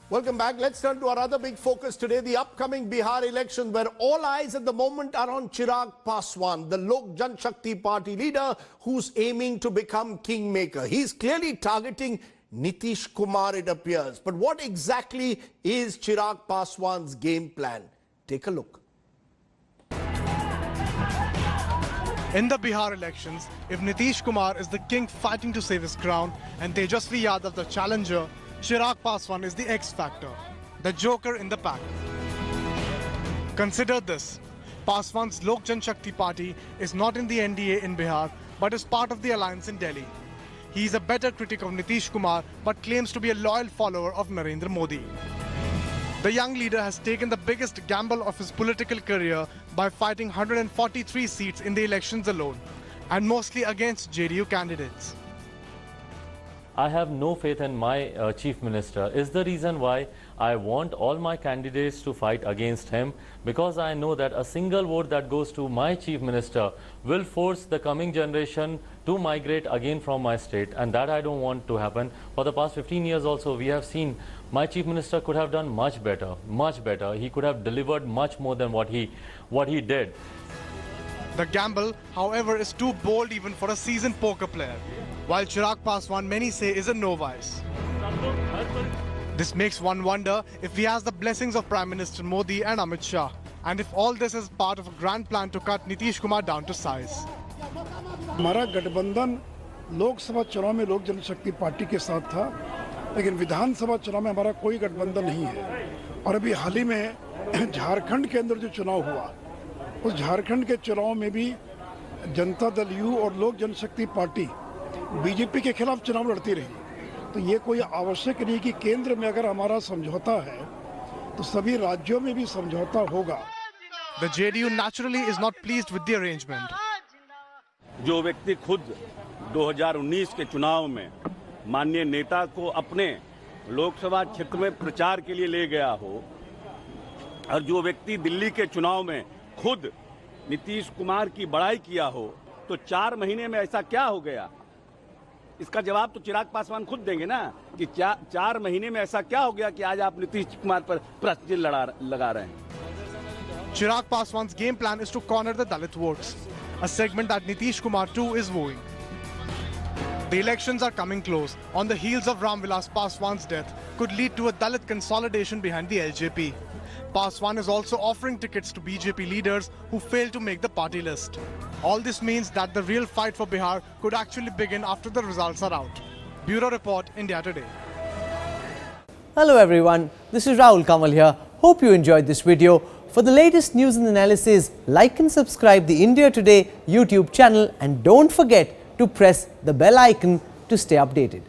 Welcome back. Let's turn to our other big focus today, the upcoming Bihar elections, where all eyes at the moment are on Chirag Paswan, the Lok Janshakti Party leader who's aiming to become kingmaker. He's clearly targeting Nitish Kumar, it appears. But what exactly is Chirag Paswan's game plan? Take a look. In the Bihar elections, if Nitish Kumar is the king fighting to save his crown and Tejasvi Yadav the challenger, Chirag Paswan is the X factor, the joker in the pack. Consider this: Paswan's Lok Janshakti Party is not in the NDA in Bihar, but is part of the alliance in Delhi. He is a better critic of Nitish Kumar, but claims to be a loyal follower of Narendra Modi. The young leader has taken the biggest gamble of his political career by fighting 143 seats in the elections alone, and mostly against JDU candidates. I have no faith in my chief minister is the reason why I want all my candidates to fight against him, because I know that a single vote that goes to my chief minister will force the coming generation to migrate again from my state, and that I don't want to happen. For the past 15 years also, we have seen my chief minister could have done much better, much better. He could have delivered much more than what he did. The gamble, however, is too bold even for a seasoned poker player, while Chirag Paswan many say is a novice. This makes one wonder if he has the blessings of Prime Minister Modi and Amit Shah, and if all this is part of a grand plan to cut Nitish Kumar down to size. हमारा गठबंधन लोकसभा चुनाव में लोक जनशक्ति party के साथ था, लेकिन विधानसभा चुनाव में हमारा कोई गठबंधन नहीं है। और अभी हाल ही में झारखंड के अंदर जो चुनाव हुआ, उस झारखंड के चुनाव में भी जनता दल यू और लोक जनशक्ति पार्टी बीजेपी के खिलाफ चुनाव लड़ती रही। तो ये कोई आवश्यक नहीं कि केंद्र में अगर हमारा समझौता है तो सभी राज्यों में भी समझौता होगा। The JDU naturally is not pleased with the arrangement. जो व्यक्ति खुद 2019 के चुनाव में माननीय नेता को अपने लोकसभा क्षेत्र में प्रचार के लिए ले गया हो, और जो व्यक्ति दिल्ली के चुनाव में खुद नीतीश कुमार की बड़ाई किया हो, तो 4 महीने में ऐसा क्या हो गया? इसका जवाब तो चिराग पासवान खुद देंगे ना कि 4 महीने में ऐसा क्या हो गया कि आज आप नीतीश कुमार पर प्रश्न चिन्ह लगा रहे हैं। Chirag Paswan's game plan is to corner the Dalit votes, a segment that Nitish Kumar too is wooing. The elections are coming close. On the heels of Ram Vilas Paswan's death could lead to a Dalit consolidation behind the LJP. Paswan is also offering tickets to BJP leaders who failed to make the party list. All this means that the real fight for Bihar could actually begin after the results are out. Bureau Report, India Today. Hello everyone, this is Rahul Kamal here. Hope you enjoyed this video. For the latest news and analysis, like and subscribe the India Today YouTube channel, and don't forget to press the bell icon to stay updated.